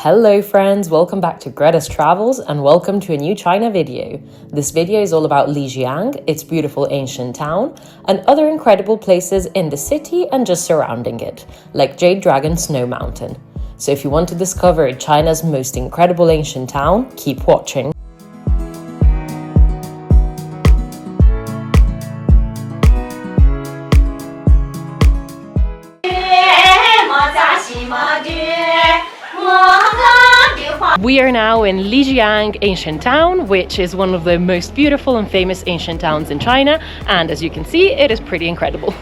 Hello friends, welcome back to Greta's Travels and welcome to a new China video. This video is all about Lijiang, its beautiful ancient town, and other incredible places in the city and just surrounding it, like Jade Dragon Snow Mountain. So if you want to discover China's most incredible ancient town, keep watching. We are now in Lijiang Ancient Town, which is one of the most beautiful and famous ancient towns in China, and as you can see, it is pretty incredible.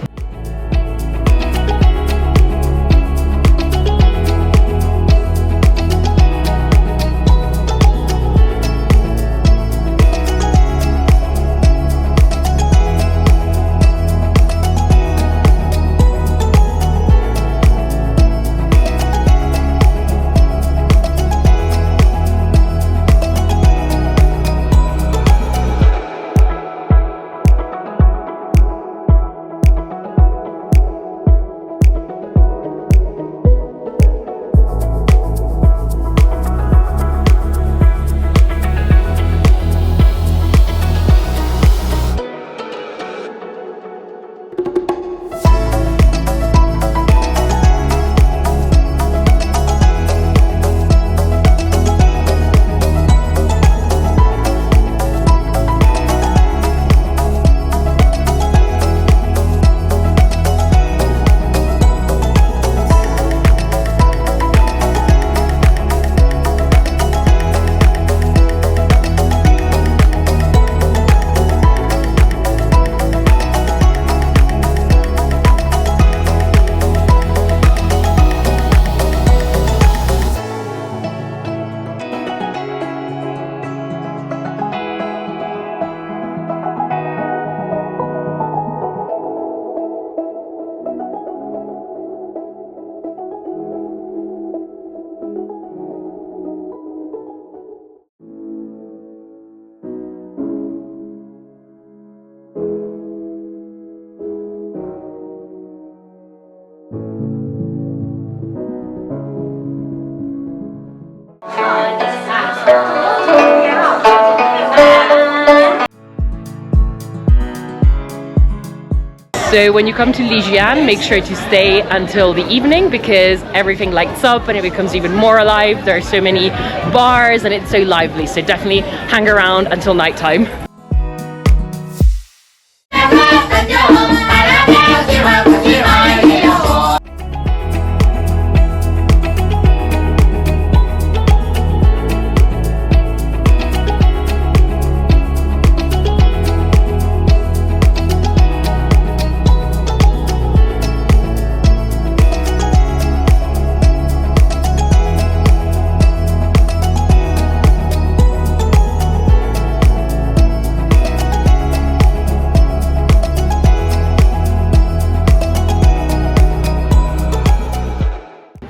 So when you come to Lijiang, make sure to stay until the evening because everything lights up and it becomes even more alive. There are so many bars and it's so lively, so definitely hang around until nighttime.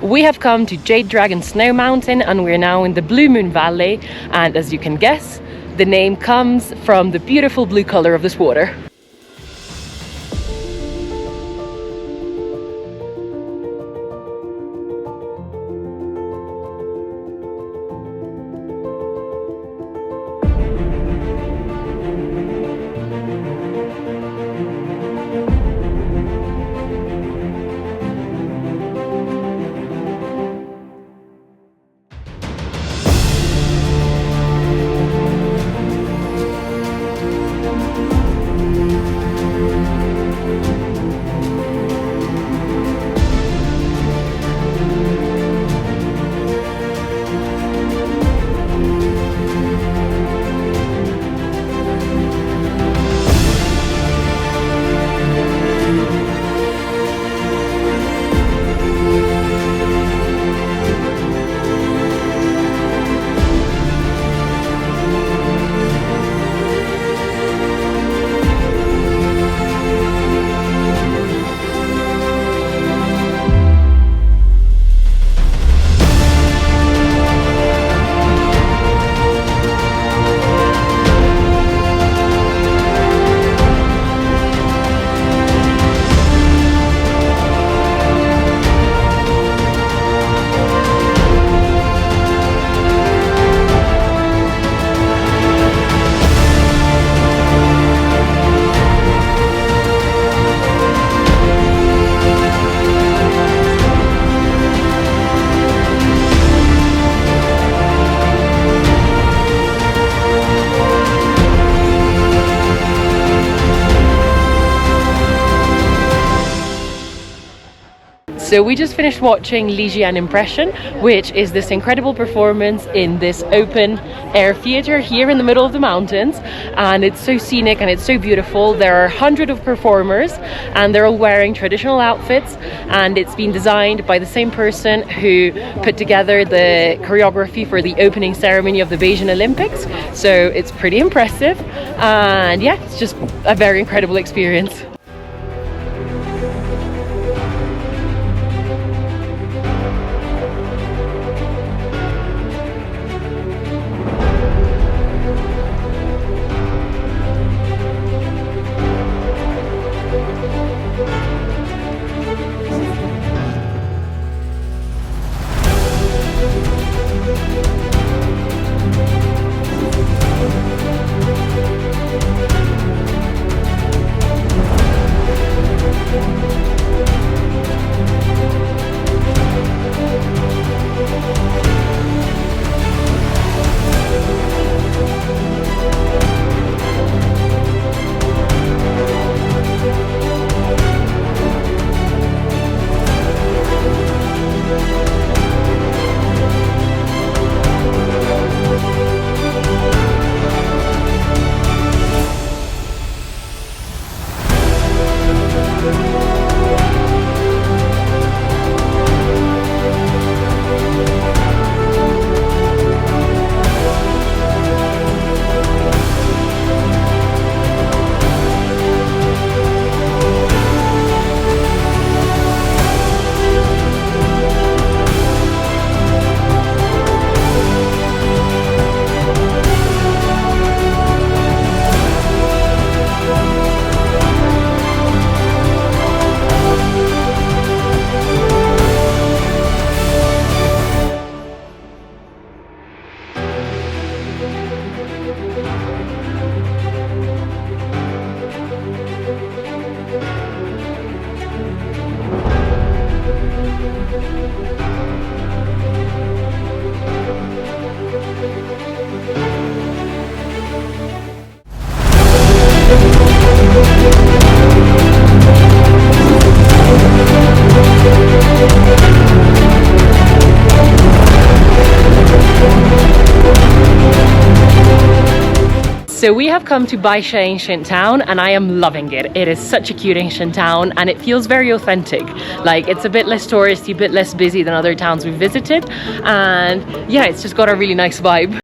We have come to Jade Dragon Snow Mountain and we're now in the Blue Moon Valley, and as you can guess, the name comes from the beautiful blue color of this water. So we just finished watching Lijiang Impression, which is this incredible performance in this open air theater here in the middle of the mountains, and it's so scenic and it's so beautiful. There are hundreds of performers and they're all wearing traditional outfits, and it's been designed by the same person who put together the choreography for the opening ceremony of the Beijing Olympics. So it's pretty impressive, and yeah, it's just a very incredible experience. So we have come to Baisha Ancient Town and I am loving it. It is such a cute ancient town and it feels very authentic. Like, it's a bit less touristy, a bit less busy than other towns we've visited, and yeah, it's just got a really nice vibe.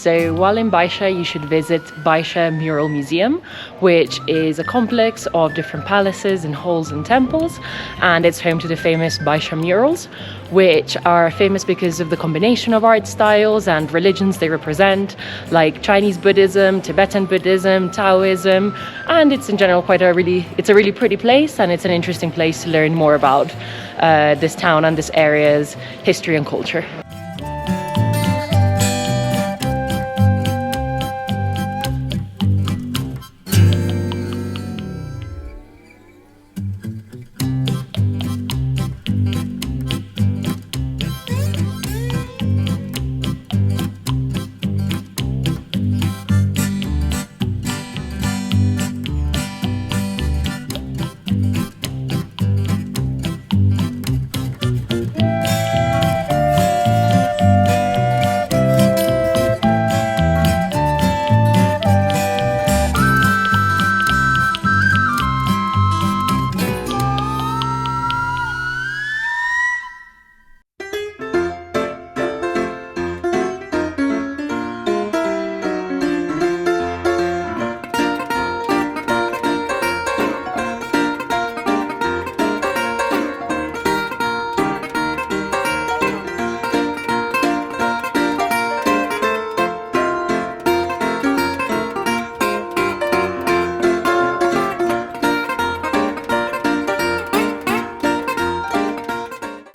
So while in Baisha, you should visit Baisha Mural Museum, which is a complex of different palaces and halls and temples, and it's home to the famous Baisha Murals, which are famous because of the combination of art styles and religions they represent, like Chinese Buddhism, Tibetan Buddhism, Taoism, and it's in general it's a really pretty place, and it's an interesting place to learn more about this town and this area's history and culture.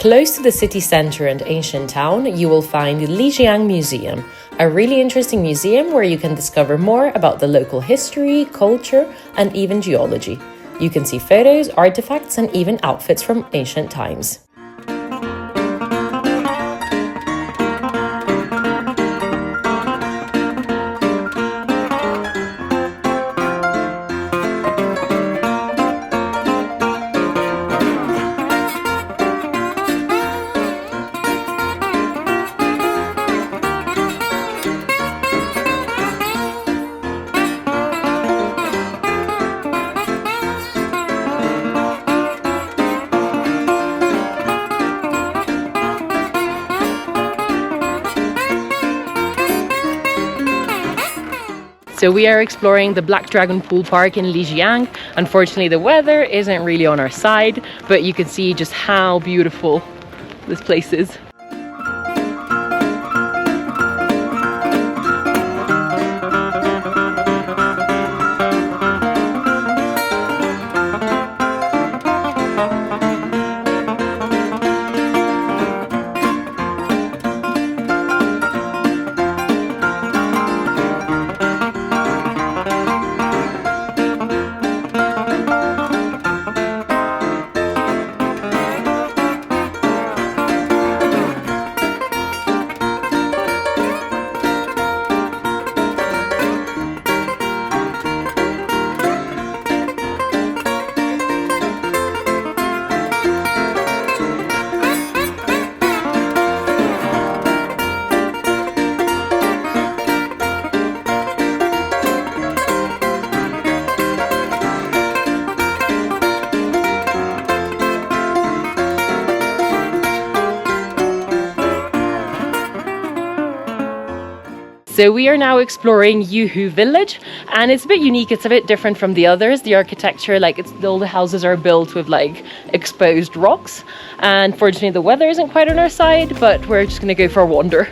Close to the city centre and ancient town, you will find the Lijiang Museum, a really interesting museum where you can discover more about the local history, culture, and even geology. You can see photos, artifacts, and even outfits from ancient times. So we are exploring the Black Dragon Pool Park in Lijiang. Unfortunately, the weather isn't really on our side, but you can see just how beautiful this place is. So we are now exploring Yuhu Village, and it's a bit unique. It's a bit different from the others. The architecture, all the houses are built with exposed rocks. And fortunately, the weather isn't quite on our side, but we're just gonna go for a wander.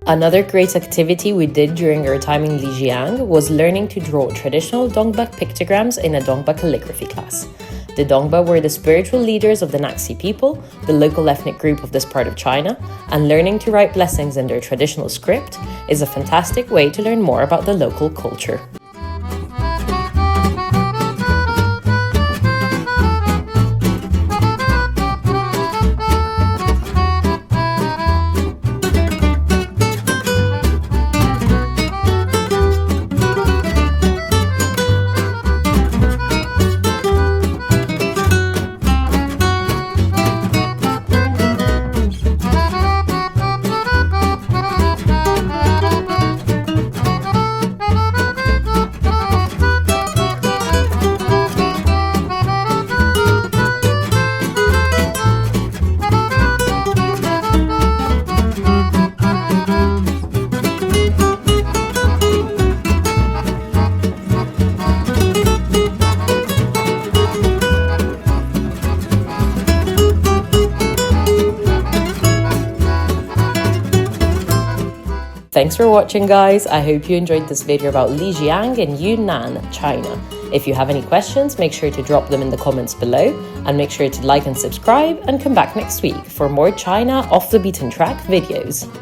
Another great activity we did during our time in Lijiang was learning to draw traditional Dongba pictograms in a Dongba calligraphy class. The Dongba were the spiritual leaders of the Naxi people, the local ethnic group of this part of China, and learning to write blessings in their traditional script is a fantastic way to learn more about the local culture. Thanks for watching, guys. I hope you enjoyed this video about Lijiang in Yunnan, China. If you have any questions, make sure to drop them in the comments below, and make sure to like and subscribe, and come back next week for more China off the beaten track videos.